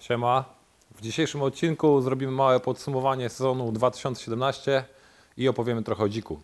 Siema. W dzisiejszym odcinku zrobimy małe podsumowanie sezonu 2017 i opowiemy trochę o dziku.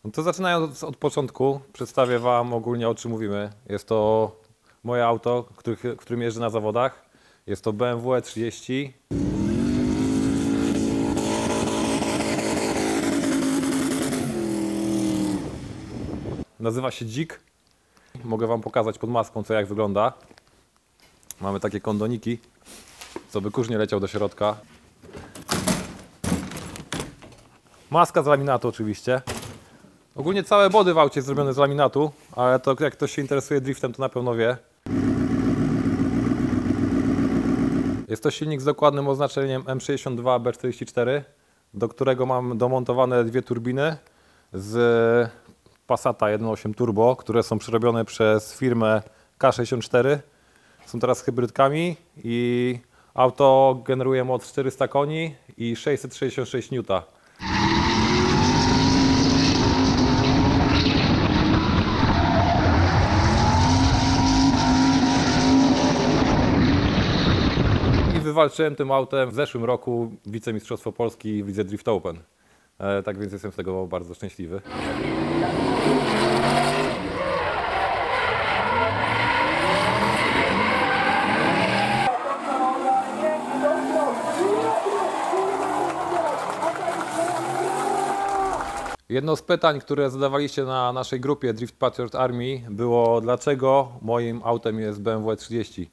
No to zaczynając od początku, przedstawię Wam ogólnie, o czym mówimy. Jest to moje auto, którym jeżdżę na zawodach. Jest to BMW E30. Nazywa się Dzik. Mogę Wam pokazać pod maską, co jak wygląda. Mamy takie kondoniki, co by kurz nie leciał do środka. Maska z laminatu oczywiście. Ogólnie całe body w aucie jest zrobione z laminatu, ale to jak ktoś się interesuje driftem, to na pewno wie. Jest to silnik z dokładnym oznaczeniem M62B44, do którego mam domontowane dwie turbiny z Passata 1.8 Turbo, które są przerobione przez firmę K64. Są teraz hybrydkami i auto generuje moc 400 koni i 666 N. I wywalczyłem tym autem w zeszłym roku wicemistrzostwo Polski w Lidze Drift Open. Tak więc jestem z tego bardzo szczęśliwy. Jedno z pytań, które zadawaliście na naszej grupie Drift Patriot Army, było, dlaczego moim autem jest BMW E30.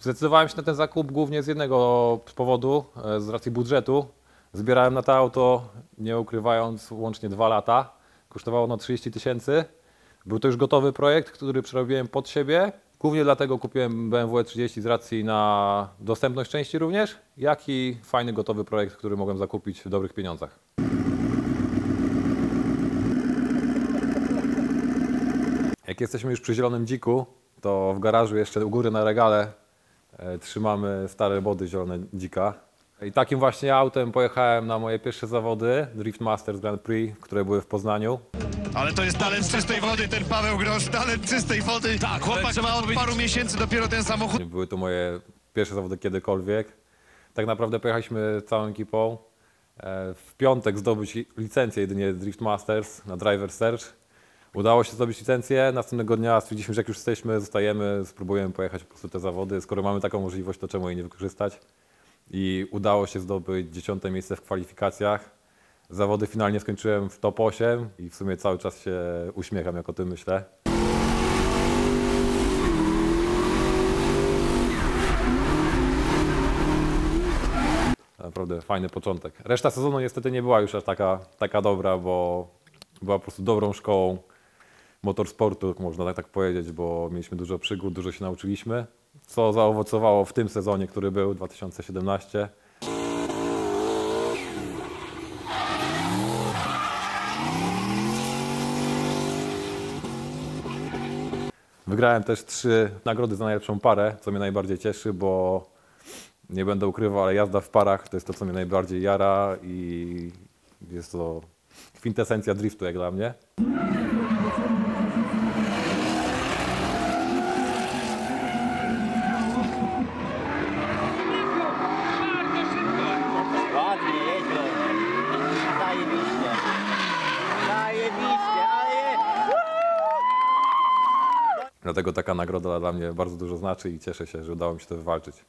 Zdecydowałem się na ten zakup głównie z jednego powodu, z racji budżetu. Zbierałem na to auto, nie ukrywając, łącznie 2 lata. Kosztowało ono 30 000. Był to już gotowy projekt, który przerobiłem pod siebie. Głównie dlatego kupiłem BMW E30 z racji na dostępność części również, jak i fajny gotowy projekt, który mogłem zakupić w dobrych pieniądzach. Jak jesteśmy już przy zielonym dziku, to w garażu jeszcze u góry na regale trzymamy stare body zielone dzika. I takim właśnie autem pojechałem na moje pierwsze zawody Drift Masters Grand Prix, które były w Poznaniu. Ale to jest talent czystej wody, ten Paweł Grosz, talent czystej wody. Tak, chłopak ma od paru miesięcy dopiero ten samochód. Były to moje pierwsze zawody kiedykolwiek. Tak naprawdę pojechaliśmy całą ekipą. W piątek zdobyć licencję jedynie Drift Masters na Driver Search. Udało się zdobyć licencję, następnego dnia stwierdziliśmy, że jak już jesteśmy, zostajemy, spróbujemy pojechać po prostu te zawody. Skoro mamy taką możliwość, to czemu jej nie wykorzystać? I udało się zdobyć 10. miejsce w kwalifikacjach. Zawody finalnie skończyłem w top 8 i w sumie cały czas się uśmiecham, jak o tym myślę. Naprawdę fajny początek. Reszta sezonu niestety nie była już aż taka dobra, bo była po prostu dobrą szkołą motorsportu, można tak powiedzieć, bo mieliśmy dużo przygód, dużo się nauczyliśmy, co zaowocowało w tym sezonie, który był 2017. Wygrałem też 3 nagrody za najlepszą parę, co mnie najbardziej cieszy, bo nie będę ukrywał, ale jazda w parach to jest to, co mnie najbardziej jara i jest to kwintesencja driftu jak dla mnie. Ładnie jedzie. Zajebiście. Zajebiście, ale Dlatego taka nagroda dla mnie bardzo dużo znaczy i cieszę się, że udało mi się to wywalczyć.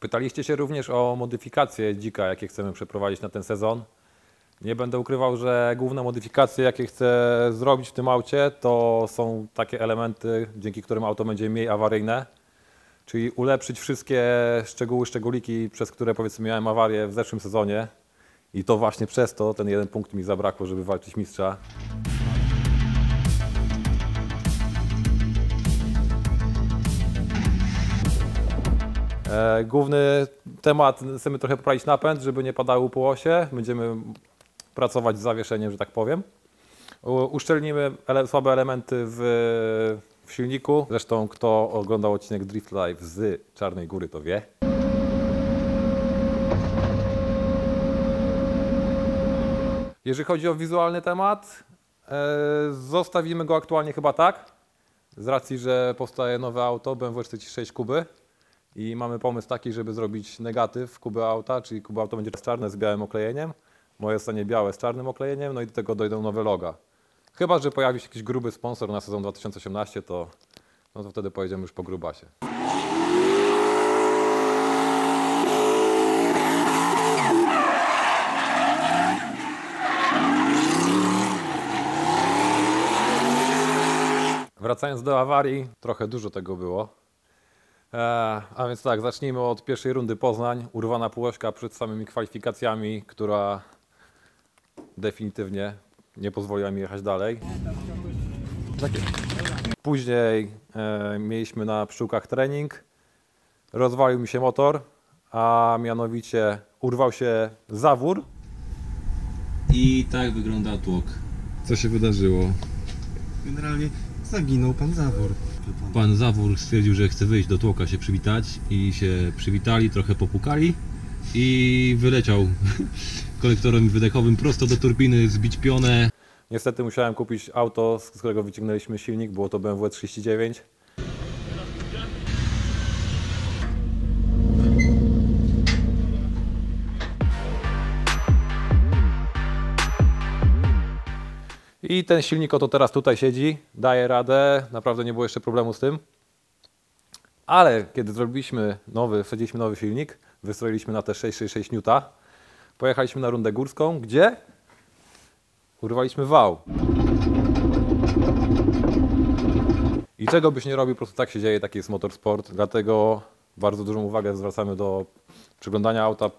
Pytaliście się również o modyfikacje dzika, jakie chcemy przeprowadzić na ten sezon. Nie będę ukrywał, że główne modyfikacje, jakie chcę zrobić w tym aucie, to są takie elementy, dzięki którym auto będzie mniej awaryjne. Czyli ulepszyć wszystkie szczególiki, przez które powiedzmy miałem awarię w zeszłym sezonie. I to właśnie przez to ten jeden punkt mi zabrakło, żeby walczyć mistrza. Główny temat, chcemy trochę poprawić napęd, żeby nie padały po osie. Będziemy pracować z zawieszeniem, że tak powiem. Uszczelnimy słabe elementy w silniku. Zresztą kto oglądał odcinek Drift Live z Czarnej Góry, to wie. Jeżeli chodzi o wizualny temat, zostawimy go aktualnie chyba tak. Z racji, że powstaje nowe auto BMW 46 Kuby i mamy pomysł taki, żeby zrobić negatyw Kuby auta, czyli Kuba auto będzie czarne z białym oklejeniem. Moje zostanie białe z czarnym oklejeniem, no i do tego dojdą nowe loga. Chyba że pojawi się jakiś gruby sponsor na sezon 2018, to wtedy pojedziemy już po grubasie. Wracając do awarii, trochę dużo tego było. A więc tak, zacznijmy od pierwszej rundy Poznań. Urwana półośka przed samymi kwalifikacjami, która definitywnie nie pozwoliła mi jechać dalej. Później mieliśmy na pszczółkach trening. Rozwalił mi się motor, a mianowicie urwał się zawór. I tak wygląda tłok. Co się wydarzyło? Generalnie zaginął pan Zawór. Pan Zawór stwierdził, że chce wyjść do tłoka się przywitać i się przywitali, trochę popukali i wyleciał kolektorem wydechowym prosto do turbiny, zbić pionę. Niestety musiałem kupić auto, z którego wyciągnęliśmy silnik, było to BMW 39. I ten silnik oto teraz tutaj siedzi, daje radę, naprawdę nie było jeszcze problemu z tym. Ale kiedy wsadziliśmy nowy silnik, wystroiliśmy na te 666 N, pojechaliśmy na rundę górską, gdzie urwaliśmy wał. I czego byś nie robił, po prostu tak się dzieje, taki jest motorsport, dlatego bardzo dużą uwagę zwracamy do przeglądania auta,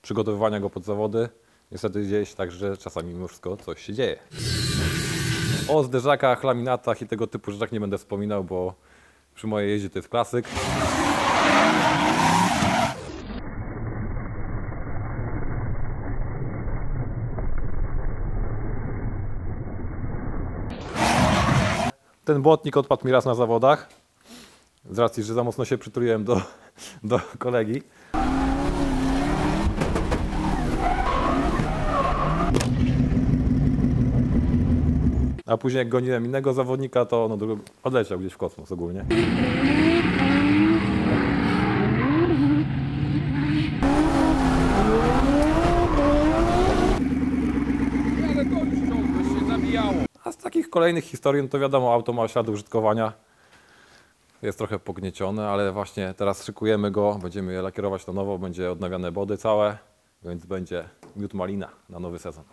przygotowywania go pod zawody. Niestety dzieje się tak, że czasami mimo wszystko coś się dzieje. O zderzakach, laminatach i tego typu rzeczach nie będę wspominał, bo przy mojej jeździe to jest klasyk. Ten błotnik odpadł mi raz na zawodach, z racji, że za mocno się przytuliłem do kolegi. A później jak goniłem innego zawodnika, to odleciał gdzieś w kosmos ogólnie. A z takich kolejnych historii, no to wiadomo, auto ma ślady użytkowania. Jest trochę pogniecione, ale właśnie teraz szykujemy go, będziemy je lakierować na nowo, będzie odnawiane body całe, więc będzie miód malina na nowy sezon.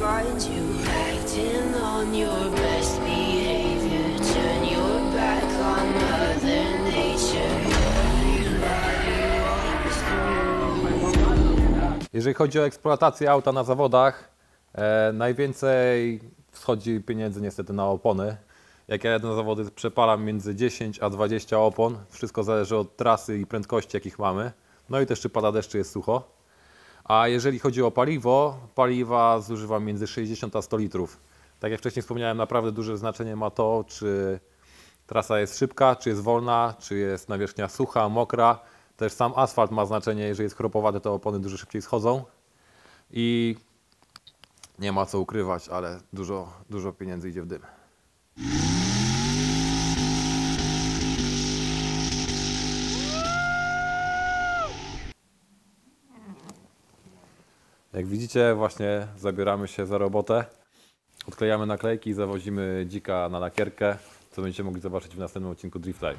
Find you acting on your best behavior. Turn your back on Mother Nature. Jeżeli chodzi o eksploatację auta na zawodach, najwięcej schodzi pieniędzy niestety na opony. Jak ja jadę na zawody, przepalam między 10 a 20 opon. Wszystko zależy od trasy i prędkości, jakich mamy. No i też czy pada deszcz, czy jest sucho. A jeżeli chodzi o paliwa zużywam między 60 a 100 litrów. Tak jak wcześniej wspomniałem, naprawdę duże znaczenie ma to, czy trasa jest szybka, czy jest wolna, czy jest nawierzchnia sucha, mokra. Też sam asfalt ma znaczenie, jeżeli jest chropowaty, to opony dużo szybciej schodzą. I nie ma co ukrywać, ale dużo pieniędzy idzie w dym. Jak widzicie, właśnie zabieramy się za robotę. Odklejamy naklejki i zawozimy dzika na lakierkę, co będziecie mogli zobaczyć w następnym odcinku Drift Live.